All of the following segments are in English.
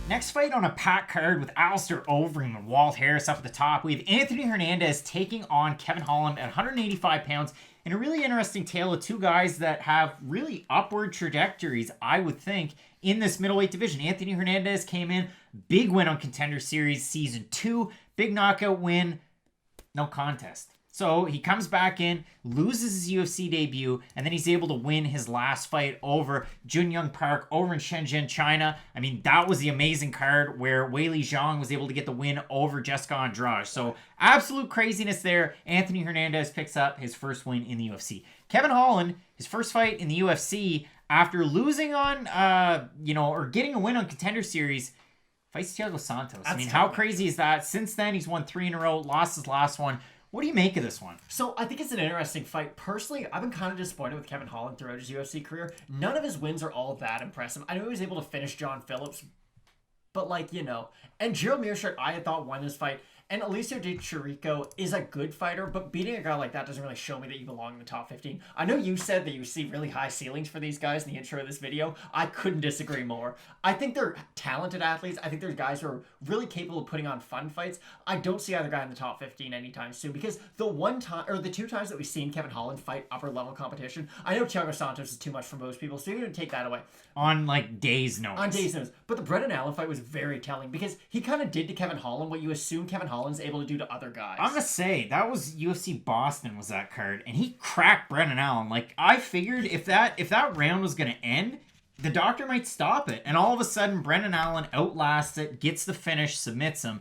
Next fight on a packed card with Alistair Overeem and Walt Harris up at the top. We have Anthony Hernandez taking on Kevin Holland at 185 pounds in a really interesting tale of two guys that have really upward trajectories, I would think, in this middleweight division. Anthony Hernandez came in, big win on Contender Series Season 2, big knockout win, no contest. So he comes back in, loses his UFC debut, and then he's able to win his last fight over Junyoung Park over in Shenzhen, China. I mean, that was the amazing card where Weili Zhang was able to get the win over Jessica Andrade. So absolute craziness there. Anthony Hernandez picks up his first win in the UFC. Kevin Holland, his first fight in the UFC after losing on, or getting a win on Contender Series, fights Thiago Santos. I mean, how crazy is that? Since then, he's won 3 in a row, lost his last one. What do you make of this one? So I think it's an interesting fight. Personally, I've been kind of disappointed with Kevin Holland throughout his UFC career. None of his wins are all that impressive. I know he was able to finish John Phillips, but and Gerald Meerschaert, I had thought won this fight. And Alicio Di Chirico is a good fighter, but beating a guy like that doesn't really show me that you belong in the top 15. I know you said that you see really high ceilings for these guys in the intro of this video. I couldn't disagree more. I think they're talented athletes. I think there's guys who are really capable of putting on fun fights. I don't see either guy in the top 15 anytime soon because the 2 times that we've seen Kevin Holland fight upper level competition, I know Thiago Santos is too much for most people, so you're going to take that away. On days notice. On days notice. But the Brendan Allen fight was very telling because he kind of did to Kevin Holland what you assume Kevin Holland's able to do to other guys. I'm gonna say that was UFC Boston was that card, and he cracked Brendan Allen. I figured if that round was gonna end, the doctor might stop it, and all of a sudden Brendan Allen outlasts it, gets the finish, submits him.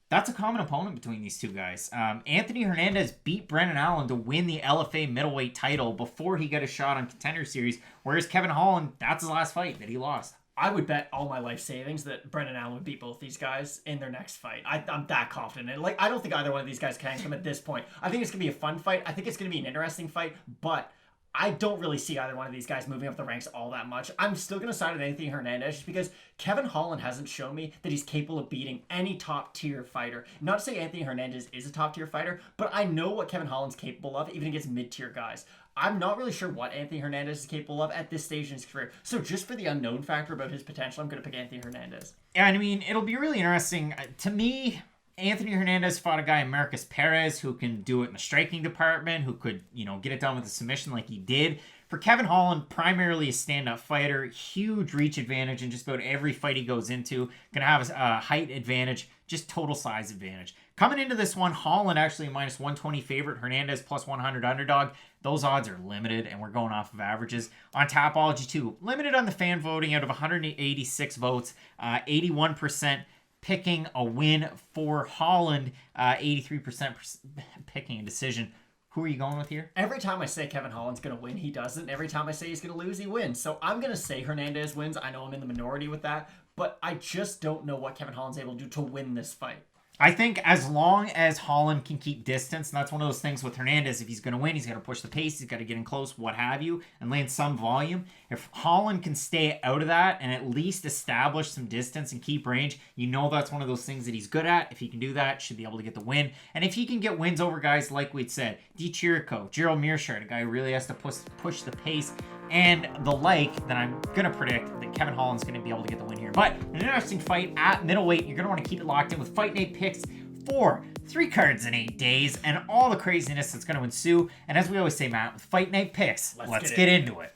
That's a common opponent between these two guys. Anthony Hernandez beat Brendan Allen to win the LFA middleweight title before he got a shot on Contender Series, whereas Kevin Holland, that's his last fight that he lost. I would bet all my life savings that Brendan Allen would beat both these guys in their next fight. I'm that confident. And I don't think either one of these guys can come at this point. I think it's going to be a fun fight. I think it's going to be an interesting fight, but I don't really see either one of these guys moving up the ranks all that much. I'm still going to side with Anthony Hernandez just because Kevin Holland hasn't shown me that he's capable of beating any top-tier fighter. Not to say Anthony Hernandez is a top-tier fighter, but I know what Kevin Holland's capable of, even against mid-tier guys. I'm not really sure what Anthony Hernandez is capable of at this stage in his career. So just for the unknown factor about his potential, I'm going to pick Anthony Hernandez. Yeah, and I mean, it'll be really interesting. To me, Anthony Hernandez fought a guy, Marcus Perez, who can do it in the striking department, who could, get it done with a submission like he did. For Kevin Holland, primarily a stand-up fighter, huge reach advantage in just about every fight he goes into. Going to have a height advantage, just total size advantage. Coming into this one, Holland actually a minus 120 favorite, Hernandez plus 100 underdog. Those odds are limited, and we're going off of averages. On Tapology, too, limited on the fan voting out of 186 votes, 81% picking a win for Holland, 83% picking a decision. Who are you going with here? Every time I say Kevin Holland's going to win, he doesn't. Every time I say he's going to lose, he wins. So I'm going to say Hernandez wins. I know I'm in the minority with that, but I just don't know what Kevin Holland's able to do to win this fight. I think as long as Holland can keep distance, and that's one of those things with Hernandez, if he's going to win, he's got to push the pace, he's got to get in close, what have you, and land some volume. If Holland can stay out of that and at least establish some distance and keep range, that's one of those things that he's good at. If he can do that, should be able to get the win. And if he can get wins over guys like we'd said, Di Chirico, Gerald Meerschaert, a guy who really has to push the pace, and the like, then I'm going to predict that Kevin Holland's going to be able to get the win here. But an interesting fight at middleweight. You're going to want to keep it locked in with Fight Night picks for 3 cards in 8 days and all the craziness that's going to ensue. And as we always say, Matt, with Fight Night picks, let's get into it.